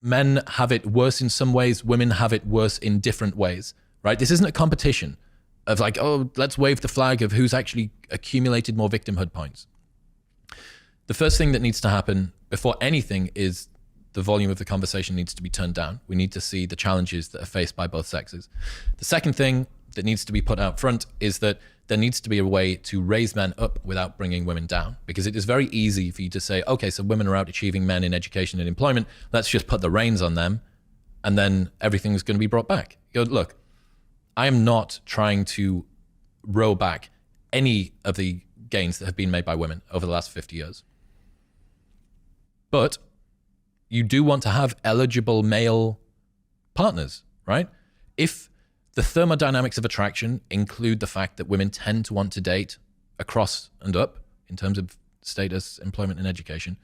men have it worse in some ways, women have it worse in different ways, right? This isn't a competition of like, oh, let's wave the flag of who's actually accumulated more victimhood points. The first thing that needs to happen before anything is the volume of the conversation needs to be turned down. We need to see the challenges that are faced by both sexes. The second thing that needs to be put out front is that there needs to be a way to raise men up without bringing women down, because it is very easy for you to say, okay, so women are out achieving men in education and employment. Let's just put the reins on them and then everything's going to be brought back. You go, look, I am not trying to row back any of the gains that have been made by women over the last 50 years. But you do want to have eligible male partners, right? If the thermodynamics of attraction include the fact that women tend to want to date across and up in terms of status, employment, and education,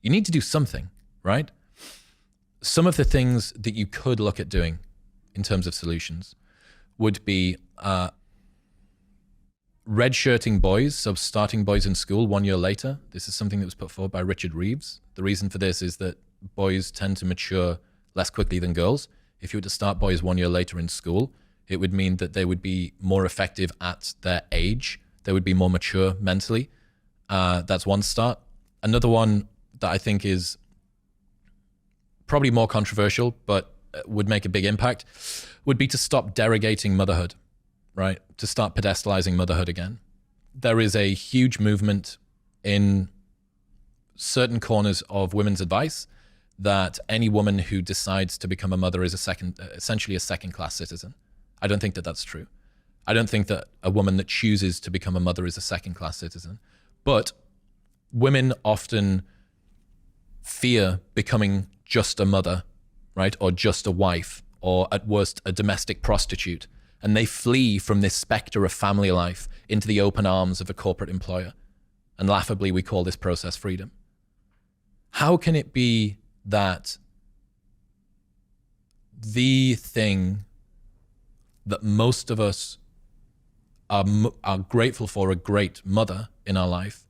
you need to do something, right? Some of the things that you could look at doing in terms of solutions would be redshirting boys, so starting boys in school 1 year later. This is something that was put forward by Richard Reeves. The reason for this is that boys tend to mature less quickly than girls. If you were to start boys 1 year later in school, it would mean that they would be more effective at their age. They would be more mature mentally. That's one start. Another one that I think is probably more controversial, but would make a big impact, would be to stop derogating motherhood, right? To start pedestalizing motherhood again. There is a huge movement in certain corners of women's advice that any woman who decides to become a mother is essentially a second-class citizen. I don't think that that's true. I don't think that a woman that chooses to become a mother is a second-class citizen. But women often fear becoming just a mother, right? Or just a wife, or at worst, a domestic prostitute. And they flee from this specter of family life into the open arms of a corporate employer. And laughably, we call this process freedom. How can it be that the thing that most of us are grateful for, a great mother in our life,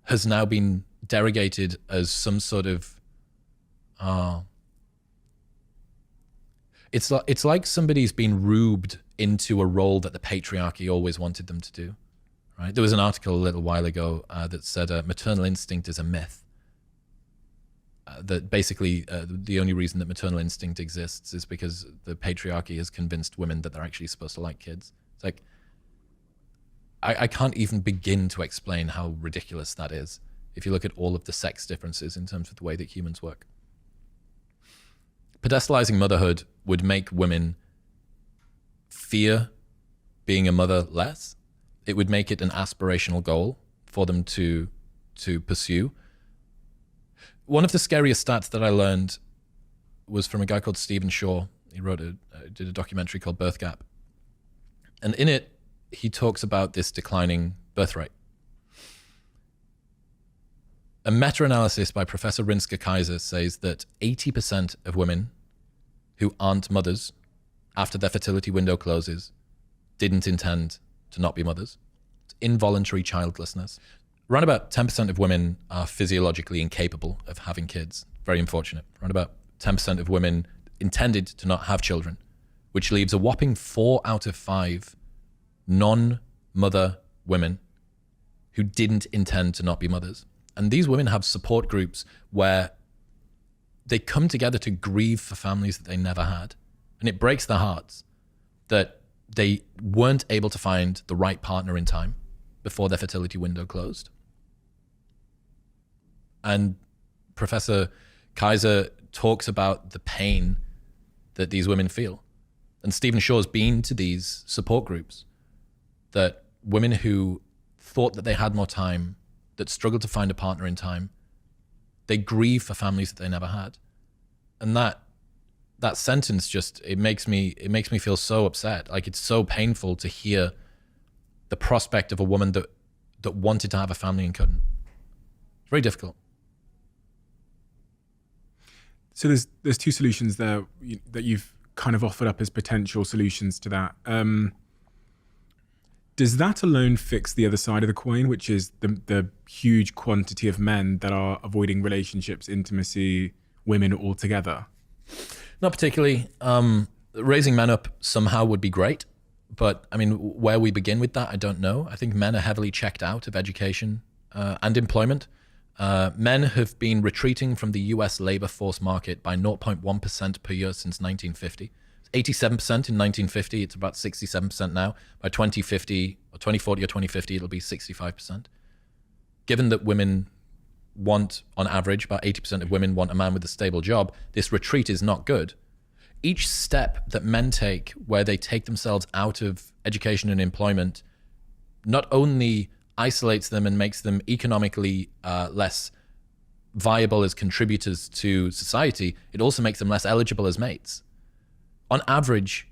has now been derogated as some sort of it's like somebody's been rubed into a role that the patriarchy always wanted them to do, right? There was an article a little while ago that said maternal instinct is a myth. That basically the only reason that maternal instinct exists is because the patriarchy has convinced women that they're actually supposed to like kids. It's like, I can't even begin to explain how ridiculous that is if you look at all of the sex differences in terms of the way that humans work. Pedestalizing motherhood would make women fear being a mother less. It would make it an aspirational goal for them to pursue. One of the scariest stats that I learned was from a guy called Stephen Shaw. He did a documentary called Birth Gap. And in it, he talks about this declining birth rate. A meta-analysis by Professor Rinska Kaiser says that 80% of women who aren't mothers after their fertility window closes didn't intend to not be mothers. It's involuntary childlessness. Around about 10% of women are physiologically incapable of having kids. Very unfortunate. Around about 10% of women intended to not have children, which leaves a whopping 4 out of 5 non-mother women who didn't intend to not be mothers. And these women have support groups where they come together to grieve for families that they never had. And it breaks their hearts that they weren't able to find the right partner in time before their fertility window closed. And Professor Kaiser talks about the pain that these women feel. And Stephen Shaw's been to these support groups, that women who thought that they had more time, that struggled to find a partner in time, they grieve for families that they never had. And that sentence just, it makes me feel so upset. Like, it's so painful to hear the prospect of a woman that wanted to have a family and couldn't. It's very difficult. So there's two solutions there that you've kind of offered up as potential solutions to that. Does that alone fix the other side of the coin, which is the huge quantity of men that are avoiding relationships, intimacy, women altogether? Not particularly. Raising men up somehow would be great. But I mean, where we begin with that, I don't know. I think men are heavily checked out of education and employment. Men have been retreating from the US labor force market by 0.1% per year since 1950. 87% in 1950, it's about 67% now. By 2050 or 2040 or 2050, it'll be 65%. Given that women want, on average, about 80% of women want a man with a stable job, this retreat is not good. Each step that men take where they take themselves out of education and employment not only isolates them and makes them economically less viable as contributors to society, it also makes them less eligible as mates. On average,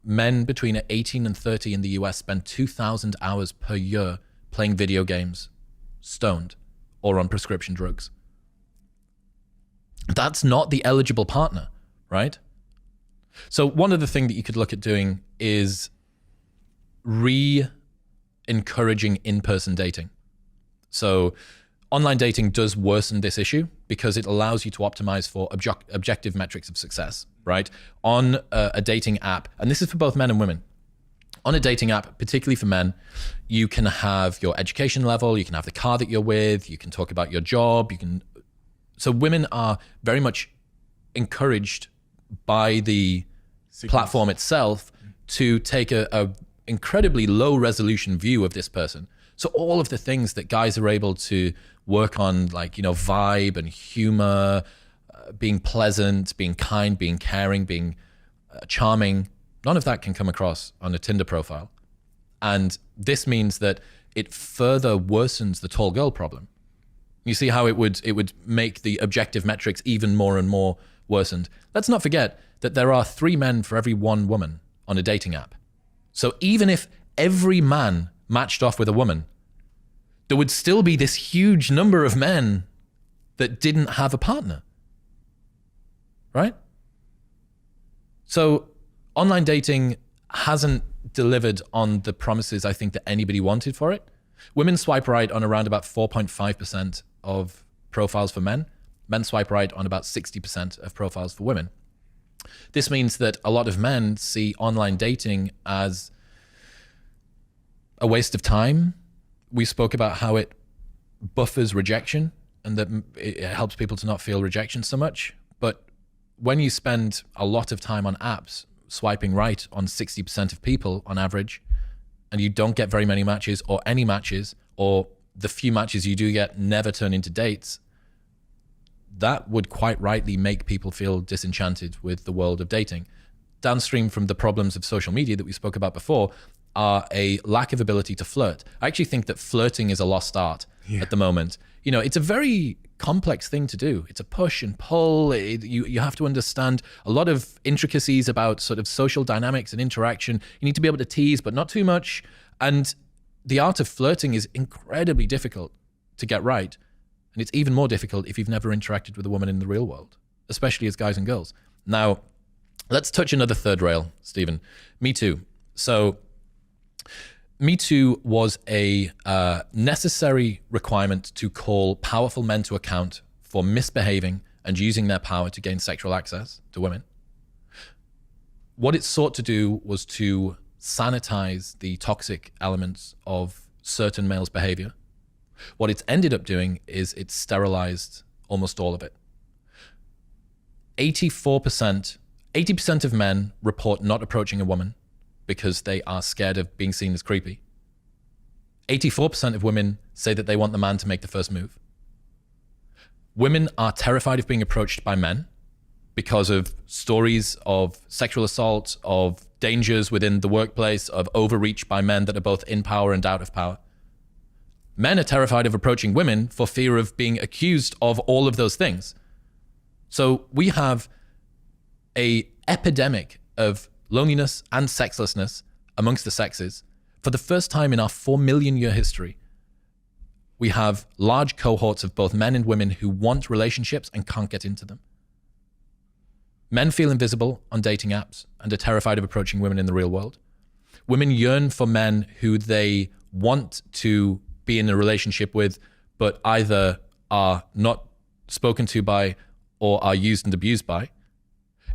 men between 18 and 30 in the US spend 2,000 hours per year playing video games, stoned, or on prescription drugs. That's not the eligible partner, right? So one other thing that you could look at doing is encouraging in-person dating. So online dating does worsen this issue because it allows you to optimize for objective metrics of success, right? On a dating app, and this is for both men and women. On a dating app, particularly for men, you can have your education level, you can have the car that you're with, you can talk about your job, so women are very much encouraged by the platform itself to take a incredibly low resolution view of this person. So all of the things that guys are able to work on, like, vibe and humor, being pleasant, being kind, being caring, being charming, none of that can come across on a Tinder profile. And this means that it further worsens the tall girl problem. You see how it would make the objective metrics even more and more worsened. Let's not forget that there are 3 men for every 1 woman on a dating app. So even if every man matched off with a woman, there would still be this huge number of men that didn't have a partner, right? So online dating hasn't delivered on the promises I think that anybody wanted for it. Women swipe right on around about 4.5% of profiles for men. Men swipe right on about 60% of profiles for women. This means that a lot of men see online dating as a waste of time. We spoke about how it buffers rejection and that it helps people to not feel rejection so much. But when you spend a lot of time on apps swiping right on 60% of people on average, and you don't get very many matches or any matches, or the few matches you do get never turn into dates, that would quite rightly make people feel disenchanted with the world of dating. Downstream from the problems of social media that we spoke about before are a lack of ability to flirt. I actually think that flirting is a lost art at the moment. It's a very complex thing to do. It's a push and pull. You have to understand a lot of intricacies about sort of social dynamics and interaction. You need to be able to tease, but not too much. And the art of flirting is incredibly difficult to get right. And it's even more difficult if you've never interacted with a woman in the real world, especially as guys and girls. Now, let's touch another third rail, Stephen. MeToo. So MeToo was a necessary requirement to call powerful men to account for misbehaving and using their power to gain sexual access to women. What it sought to do was to sanitize the toxic elements of certain males' behavior. What it's ended up doing is it's sterilized almost all of it. 80% of men report not approaching a woman because they are scared of being seen as creepy. 84% of women say that they want the man to make the first move. Women are terrified of being approached by men because of stories of sexual assault, of dangers within the workplace, of overreach by men that are both in power and out of power. Men are terrified of approaching women for fear of being accused of all of those things. So we have an epidemic of loneliness and sexlessness amongst the sexes. For the first time in our 4 million year history, we have large cohorts of both men and women who want relationships and can't get into them. Men feel invisible on dating apps and are terrified of approaching women in the real world. Women yearn for men who they want to be in a relationship with, but either are not spoken to by or are used and abused by.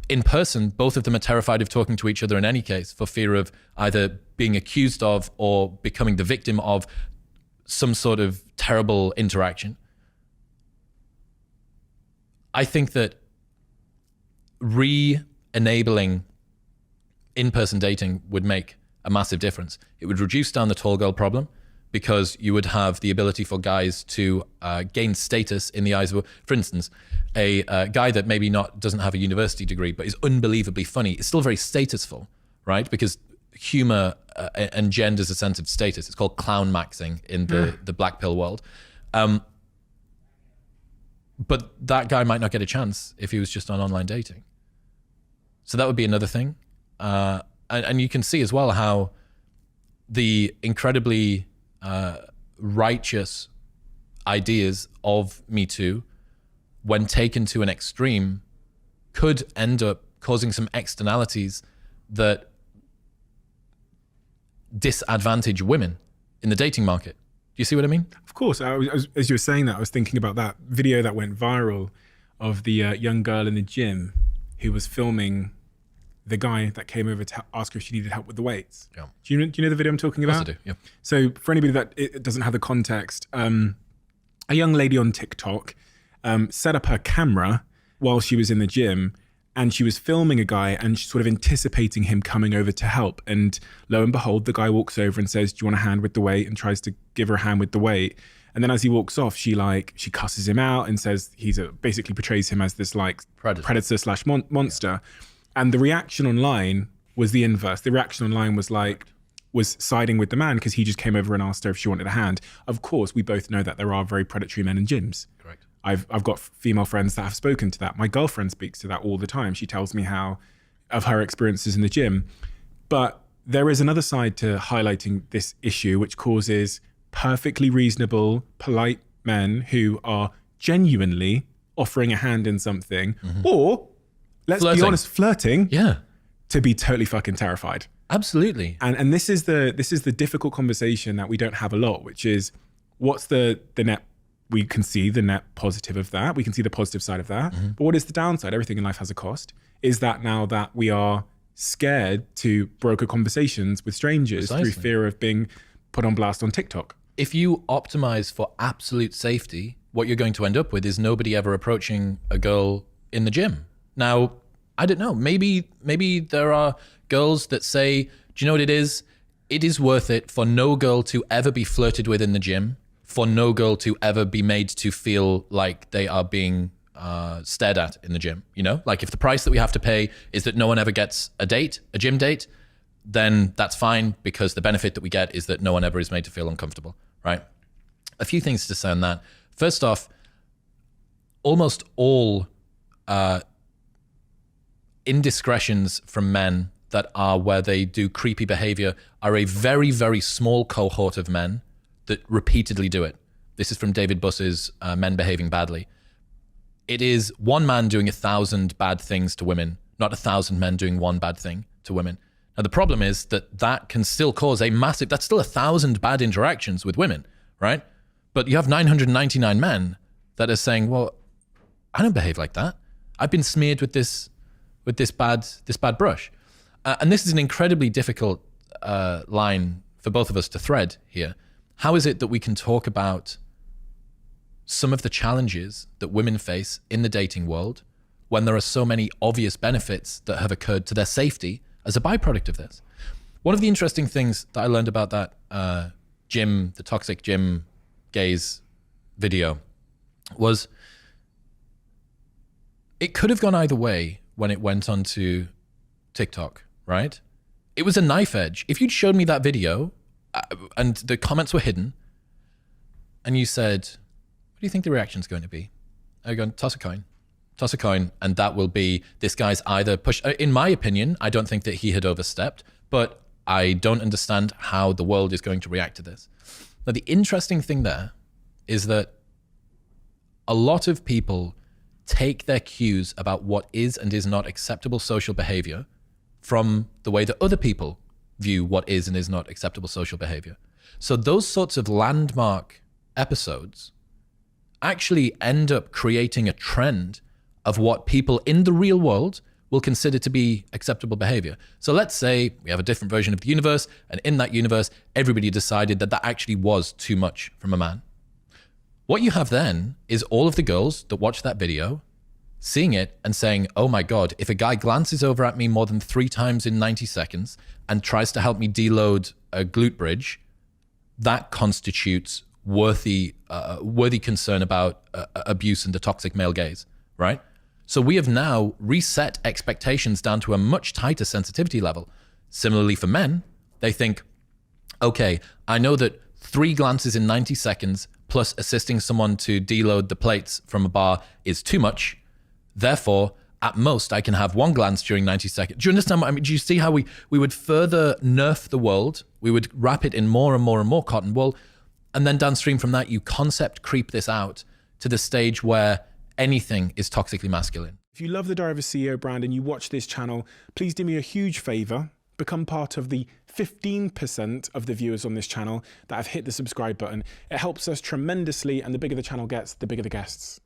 In person, both of them are terrified of talking to each other in any case for fear of either being accused of or becoming the victim of some sort of terrible interaction. I think that re-enabling in-person dating would make a massive difference. It would reduce down the tall girl problem because you would have the ability for guys to gain status in the eyes of, for instance, a guy that maybe doesn't have a university degree but is unbelievably funny. It's still very statusful, right? Because humor engenders a sense of status. It's called clown maxing in the black pill world. But that guy might not get a chance if he was just on online dating. So that would be another thing. And you can see as well how the incredibly righteous ideas of MeToo, when taken to an extreme, could end up causing some externalities that disadvantage women in the dating market. Do you see what I mean? Of course. As you were saying that, I was thinking about that video that went viral of the young girl in the gym who was filming the guy that came over to ask her if she needed help with the weights. Yeah. Do you know the video I'm talking about? Yes, I do. Yeah. So for anybody that it doesn't have the context, a young lady on TikTok set up her camera while she was in the gym, and she was filming a guy and sort of anticipating him coming over to help. And lo and behold, the guy walks over and says, "Do you want a hand with the weight?" and tries to give her a hand with the weight. And then as he walks off, she cusses him out and says basically portrays him as this like predator slash monster. And the reaction online was the inverse. The reaction online was siding with the man because he just came over and asked her if she wanted a hand. Of course, we both know that there are very predatory men in gyms. Correct. I've got female friends that have spoken to that. My girlfriend speaks to that all the time. She tells me of her experiences in the gym. But there is another side to highlighting this issue, which causes perfectly reasonable, polite men who are genuinely offering a hand in something, or let's be honest, flirting, to be totally fucking terrified. Absolutely. And this is the difficult conversation that we don't have a lot, which is what's the net. We can see the net positive of that. We can see the positive side of that. But what is the downside? Everything in life has a cost. Is that now that we are scared to broker conversations with strangers through fear of being put on blast on TikTok? If you optimize for absolute safety, what you're going to end up with is nobody ever approaching a girl in the gym. Now, I don't know, maybe there are girls that say, do you know what it is? It is worth it for no girl to ever be flirted with in the gym, for no girl to ever be made to feel like they are being stared at in the gym. You know, like if the price that we have to pay is that no one ever gets a gym date, then that's fine, because the benefit that we get is that no one ever is made to feel uncomfortable, right? A few things to say on that. First off, almost all indiscretions from men that are where they do creepy behavior are a very, very small cohort of men that repeatedly do it. This is from David Buss's Men Behaving Badly. It is one man doing 1,000 bad things to women, not 1,000 men doing one bad thing to women. Now, the problem is that can still cause that's still 1,000 bad interactions with women, right? But you have 999 men that are saying, well, I don't behave like that. I've been smeared with this bad brush. And this is an incredibly difficult line for both of us to thread here. How is it that we can talk about some of the challenges that women face in the dating world when there are so many obvious benefits that have occurred to their safety as a byproduct of this? One of the interesting things that I learned about that the toxic gym gaze video was it could have gone either way when it went onto TikTok, right? It was a knife edge. If you'd showed me that video and the comments were hidden and you said, what do you think the reaction's going to be? I'm going, toss a coin, and that will be this guy's either push. In my opinion, I don't think that he had overstepped, but I don't understand how the world is going to react to this. Now, the interesting thing there is that a lot of people take their cues about what is and is not acceptable social behavior from the way that other people view what is and is not acceptable social behavior. So those sorts of landmark episodes actually end up creating a trend of what people in the real world will consider to be acceptable behavior. So let's say we have a different version of the universe, and in that universe, everybody decided that that actually was too much from a man. What you have then is all of the girls that watch that video seeing it and saying, oh my God, if a guy glances over at me more than 3 times in 90 seconds and tries to help me deload a glute bridge, that constitutes worthy concern about abuse and the toxic male gaze, right? So we have now reset expectations down to a much tighter sensitivity level. Similarly for men, they think, okay, I know that 3 glances in 90 seconds plus assisting someone to deload the plates from a bar is too much. Therefore, at most, I can have 1 glance during 90 seconds. Do you understand what I mean? Do you see how we would further nerf the world? We would wrap it in more and more and more cotton wool. And then downstream from that, you concept creep this out to the stage where anything is toxically masculine. If you love the Diary of a CEO brand and you watch this channel, please do me a huge favor. Become part of the 15% of the viewers on this channel that have hit the subscribe button. It helps us tremendously, and the bigger the channel gets, the bigger the guests.